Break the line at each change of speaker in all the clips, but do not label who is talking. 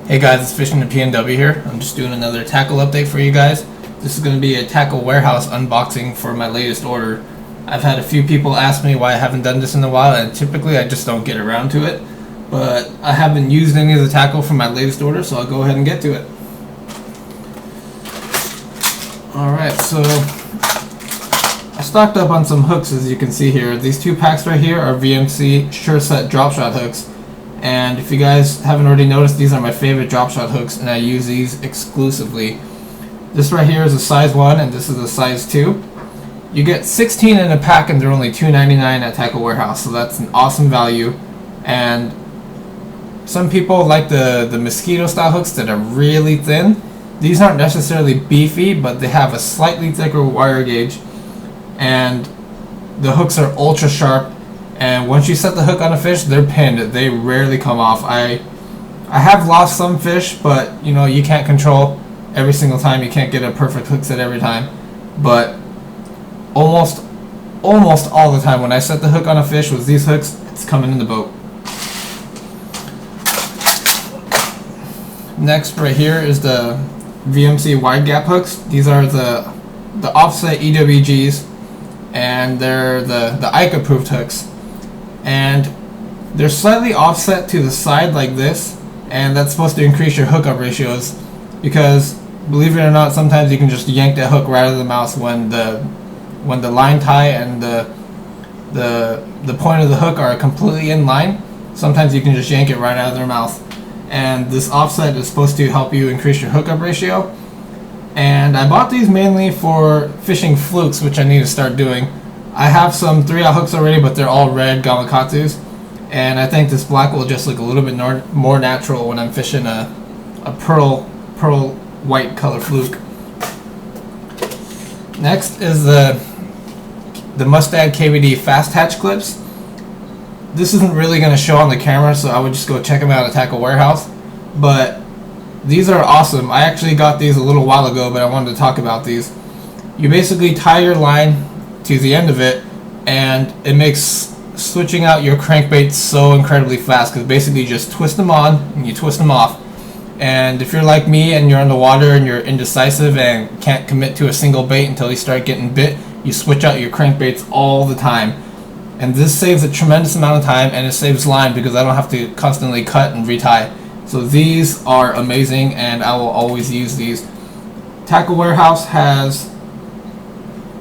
Hey guys, it's Fishing the PNW here. I'm just doing another tackle update for you guys. This is going to be a Tacklewarehouse unboxing for my latest order. I've had a few people ask me why I haven't done this in a while, and typically I just don't get around to it. But I haven't used any of the tackle from my latest order, so I'll go ahead and get to it. Alright, so I stocked up on some hooks, as you can see here. These two packs right here are VMC Sure Set drop shot hooks. And if you guys haven't already noticed, these are my favorite drop shot hooks, and I use these exclusively. This right here is a size 1, and this is a size 2. You get 16 in a pack, and they're only $2.99 at Tacklewarehouse, so that's an awesome value. And some people like the mosquito style hooks that are really thin. These aren't necessarily beefy, but they have a slightly thicker wire gauge, and the hooks are ultra sharp. And once you set the hook on a fish, they're pinned. They rarely come off. I have lost some fish, but you know, you can't control every single time. You can't get a perfect hook set every time. But almost all the time when I set the hook on a fish with these hooks, it's coming in the boat. Next right here is the VMC wide gap hooks. These are the offset EWGs, and they're the Ike approved hooks. And they're slightly offset to the side like this, and that's supposed to increase your hookup ratios, because believe it or not, sometimes you can just yank that hook right out of the mouth when the line tie and the point of the hook are completely in line. Sometimes you can just yank it right out of their mouth, and this offset is supposed to help you increase your hookup ratio. And I bought these mainly for fishing flukes, which I need to start doing. I have some 3/0 hooks already, but they're all red Gamakatsus, and I think this black will just look a little bit more natural when I'm fishing a pearl white color fluke. Next is the Mustad KVD fast hatch clips. This isn't really going to show on the camera, so I would just go check them out at Tacklewarehouse, but these are awesome. I actually got these a little while ago, but I wanted to talk about these. You basically tie your line to the end of it, and it makes switching out your crankbait so incredibly fast, because basically you just twist them on and you twist them off. And if you're like me and you're on the water and you're indecisive and can't commit to a single bait until you start getting bit, you switch out your crankbaits all the time. And this saves a tremendous amount of time, and it saves line because I don't have to constantly cut and retie. So these are amazing, and I will always use these. Tacklewarehouse has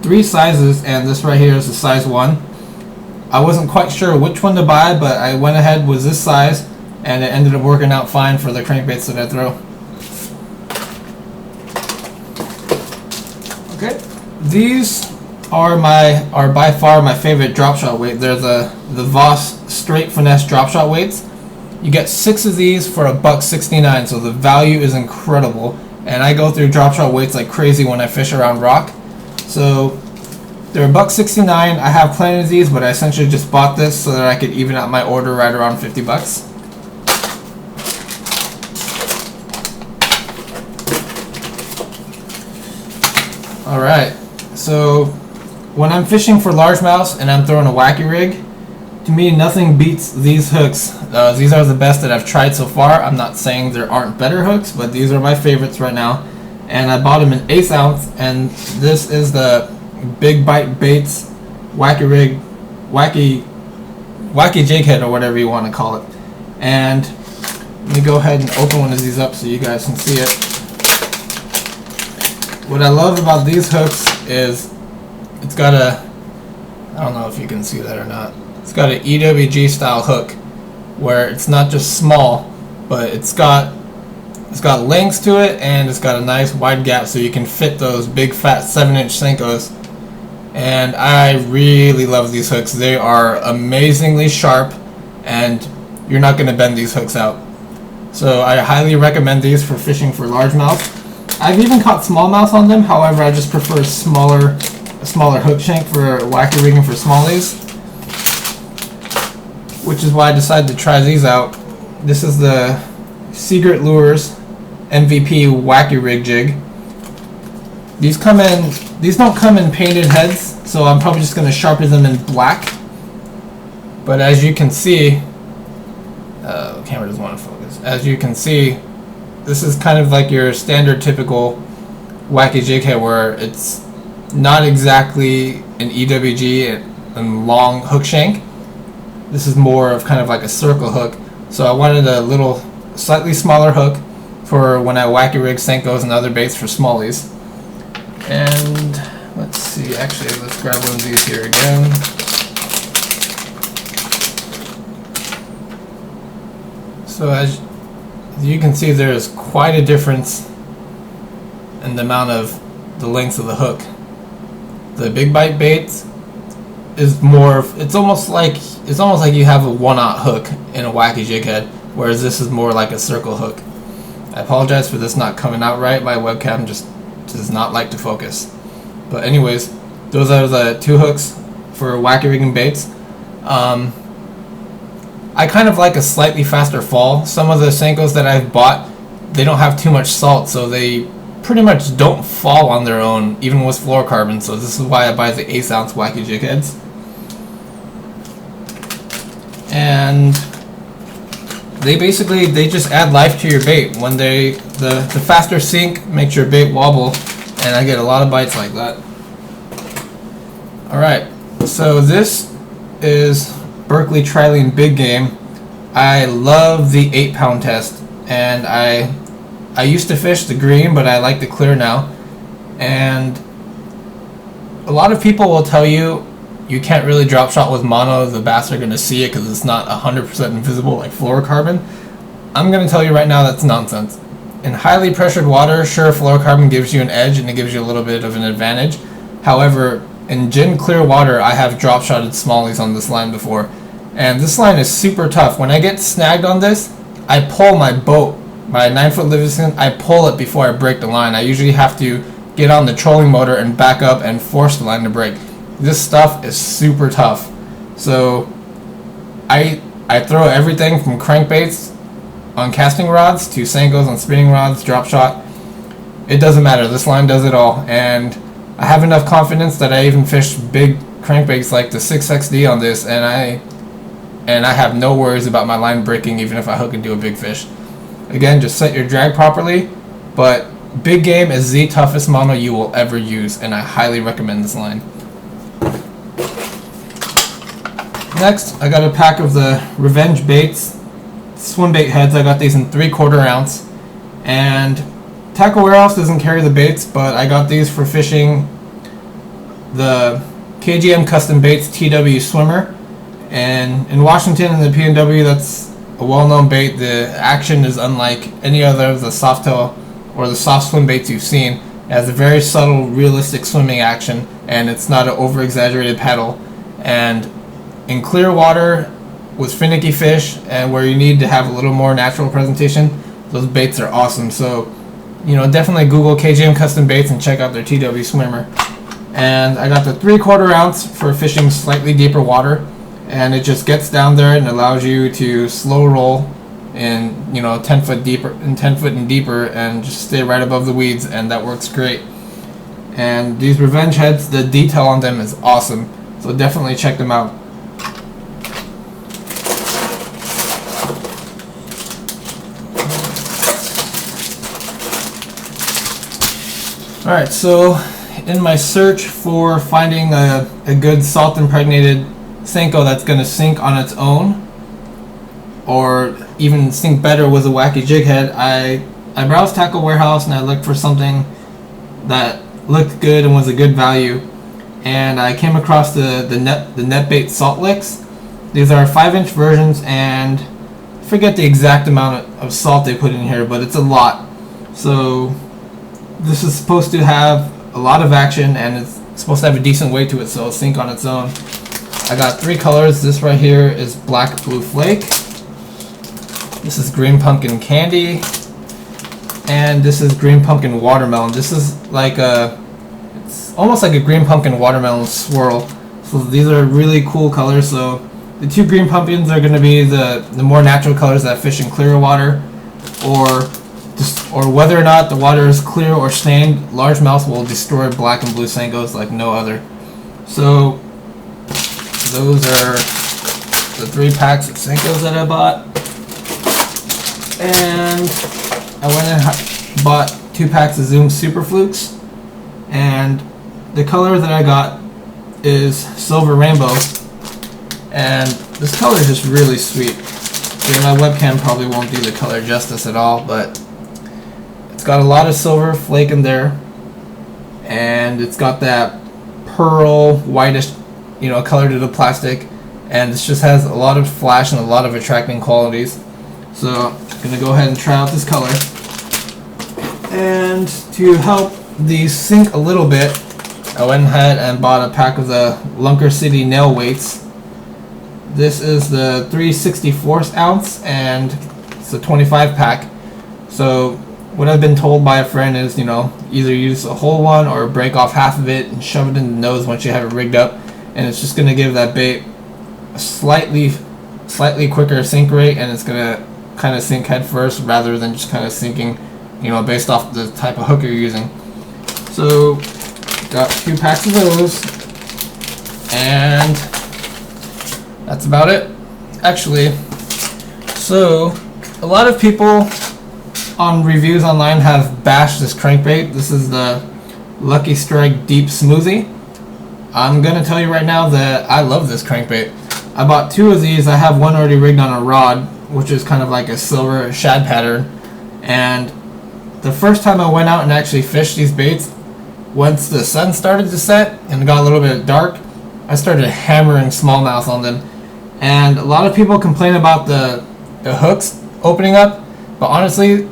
3 sizes, and this right here is a size 1. I wasn't quite sure which one to buy, but I went ahead with this size, and it ended up working out fine for the crankbaits that I throw. Okay, these are by far my favorite drop shot weight. They're the Voss straight finesse drop shot weights. You get 6 of these for $1.69, so the value is incredible. And I go through drop shot weights like crazy when I fish around rock. So they're $1.69. I have plenty of these, but I essentially just bought this so that I could even out my order right around 50 bucks. Alright, so when I'm fishing for largemouths and I'm throwing a Wacky rig, to me nothing beats these hooks. These are the best that I've tried so far. I'm not saying there aren't better hooks, but these are my favorites right now. And I bought them in 1/8 ounce, and this is the Big Bite Baits Wacky rig, Wacky jighead, or whatever you want to call it. And let me go ahead and open one of these up so you guys can see it. What I love about these hooks is it's got a, I don't know if you can see that or not, it's got an EWG style hook where it's not just small, but it's got lengths to it, and it's got a nice wide gap so you can fit those big fat 7-inch Senkos. And I really love these hooks. They are amazingly sharp, and you're not going to bend these hooks out. So I highly recommend these for fishing for largemouth. I've even caught smallmouth on them, however I just prefer a smaller hook shank for Wacky rigging for smallies, which is why I decided to try these out. This is the Secret Lures MVP Wacky rig jig. These don't come in painted heads, so I'm probably just going to sharpen them in black. But as you can see, the camera doesn't want to focus. As you can see, this is kind of like your standard typical Wacky jig head where it's not exactly an EWG and long hook shank. This is more of kind of like a circle hook. So I wanted a little slightly smaller hook for when I wacky rig Senkos and other baits for smallies. And let's see, actually let's grab one of these here again. So as you can see, there is quite a difference in the amount of the length of the hook. The big bite baits is more, it's almost like you have a 1/0 hook in a wacky jig head, whereas this is more like a circle hook. I apologize for this not coming out right. My webcam just does not like to focus. But anyways, those are the 2 hooks for wacky rigging baits. I kind of like a slightly faster fall. Some of the Senkos that I've bought, they don't have too much salt, so they pretty much don't fall on their own, even with fluorocarbon. So this is why I buy the 1/8 ounce wacky jig heads. And they just add life to your bait. When the faster sink makes your bait wobble, and I get a lot of bites like that. Alright, so this is Berkeley Trilene Big Game. I love the 8-pound test, and I used to fish the green, but I like the clear now. And a lot of people will tell you you can't really drop shot with mono. The bass are going to see it because it's not 100% invisible like fluorocarbon. I'm going to tell you right now that's nonsense. In highly pressured water, sure, fluorocarbon gives you an edge and it gives you a little bit of an advantage. However, in gin clear water, I have drop shotted smallies on this line before, and this line is super tough. When I get snagged on this, I pull my boat, my 9-foot Livingston, I pull it before I break the line. I usually have to get on the trolling motor and back up and force the line to break. This stuff is super tough. So I throw everything from crankbaits on casting rods to Senkos on spinning rods, drop shot. It doesn't matter. This line does it all, and I have enough confidence that I even fish big crankbaits like the 6XD on this, and I have no worries about my line breaking even if I hook into a big fish. Again, just set your drag properly, but Big Game is the toughest mono you will ever use, and I highly recommend this line. Next, I got a pack of the Revenge Baits Swimbait heads. I got these in 3/4 ounce, and Tacklewarehouse doesn't carry the baits, but I got these for fishing the KGM Custom Baits TW Swimmer. And in Washington and the PNW, that's a well-known bait. The action is unlike any other of the softail or the soft swim baits you've seen. It has a very subtle, realistic swimming action, and it's not an over-exaggerated paddle. And in clear water with finicky fish and where you need to have a little more natural presentation, those baits are awesome. So, you know, definitely Google KGM Custom Baits and check out their TW Swimmer. And I got the 3/4 ounce for fishing slightly deeper water, and it just gets down there and allows you to slow roll in, you know, 10 foot deeper and 10 foot and deeper, and just stay right above the weeds, and that works great. And these Revenge heads, the detail on them is awesome, so definitely check them out. Alright, so in my search for finding a good salt impregnated Senko that's going to sink on its own, or even sink better with a wacky jig head, I browsed Tacklewarehouse and I looked for something that looked good and was a good value, and I came across the NetBait Salt Licks. These are 5-inch versions, and I forget the exact amount of salt they put in here, but it's a lot. So this is supposed to have a lot of action, and it's supposed to have a decent weight to it, so it'll sink on its own. I got 3 colors. This right here is Black Blue Flake. This is Green Pumpkin Candy. And this is Green Pumpkin Watermelon. This is like it's almost like a Green Pumpkin Watermelon swirl. So these are really cool colors. So the 2 green pumpkins are going to be the more natural colors that fish in clear water, or whether or not the water is clear or stained, largemouth will destroy black and blue Senkos like no other. So those are the 3 packs of Senkos that I bought. And I went and bought 2 packs of Zoom Super Flukes, and the color that I got is Silver Rainbow, and this color is just really sweet. My webcam probably won't do the color justice at all, but it's got a lot of silver flake in there, and it's got that pearl whitish, color to the plastic, and this just has a lot of flash and a lot of attracting qualities. So I'm gonna go ahead and try out this color, and to help these sink a little bit, I went ahead and bought a pack of the Lunker City nail weights. This is the 3/64 ounce, and it's a 25 pack. So what I've been told by a friend is, either use a whole one or break off half of it and shove it in the nose once you have it rigged up, and it's just gonna give that bait a slightly quicker sink rate, and it's gonna kind of sink head first rather than just kind of sinking, based off the type of hook you're using. So got 2 packs of those, and that's about it, actually. So a lot of people on reviews online have bashed this crankbait. This is the Lucky Strike Deep Smoothie. I'm gonna tell you right now that I love this crankbait. I bought 2 of these. I have one already rigged on a rod, which is kind of like a silver shad pattern, and the first time I went out and actually fished these baits, once the sun started to set and it got a little bit dark, I started hammering smallmouth on them. And a lot of people complain about the hooks opening up, but honestly,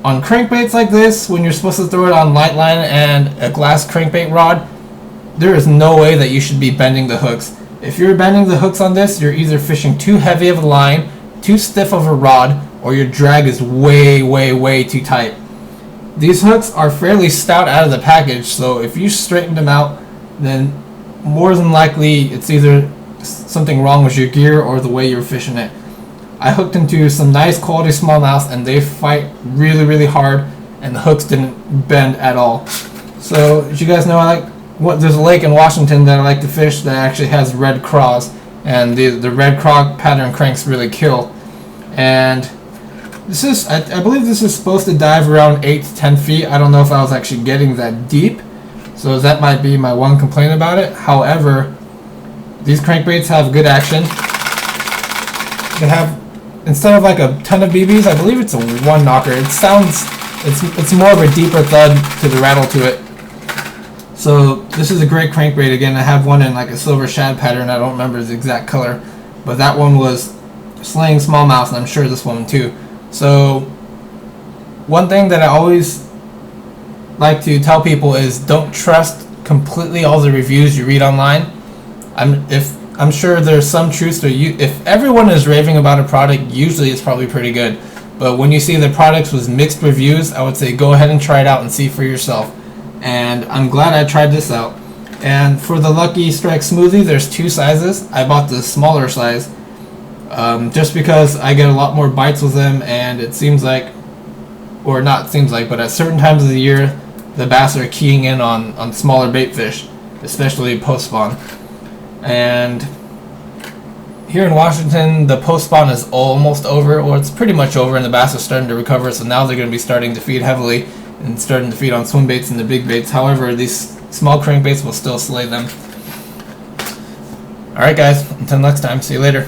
on crankbaits like this, when you're supposed to throw it on light line and a glass crankbait rod, there is no way that you should be bending the hooks. If you're bending the hooks on this, you're either fishing too heavy of a line, too stiff of a rod, or your drag is way too tight. These hooks are fairly stout out of the package, so if you straighten them out, then more than likely it's either something wrong with your gear or the way you're fishing it. I hooked into some nice quality smallmouth, and they fight really hard, and the hooks didn't bend at all. So as you guys know, there's a lake in Washington that I like to fish that actually has red craws, and the red craw pattern cranks really kill. And this is, I believe this is supposed to dive around 8 to 10 feet. I don't know if I was actually getting that deep, so that might be my one complaint about it. However, these crankbaits have good action. They have, instead of like a ton of BBs, I believe it's a 1 knocker. It sounds, it's more of a deeper thud to the rattle to it. So this is a great crankbait. Again, I have one in like a silver shad pattern. I don't remember the exact color, but that one was slaying smallmouth, and I'm sure this one too. So one thing that I always like to tell people is don't trust completely all the reviews you read online. I'm sure there's some truth to you. If everyone is raving about a product, usually it's probably pretty good. But when you see the products with mixed reviews, I would say go ahead and try it out and see for yourself. And I'm glad I tried this out. And for the Lucky Strike Smoothie, there's 2 sizes. I bought the smaller size just because I get a lot more bites with them, and it seems like, or not seems like, but at certain times of the year, the bass are keying in on smaller bait fish, especially post-spawn. And here in Washington, the post-spawn is almost over, or it's pretty much over, and the bass are starting to recover, so now they're going to be starting to feed heavily and starting to feed on swim baits and the big baits. However, these small crankbaits will still slay them. Alright guys, until next time, see you later.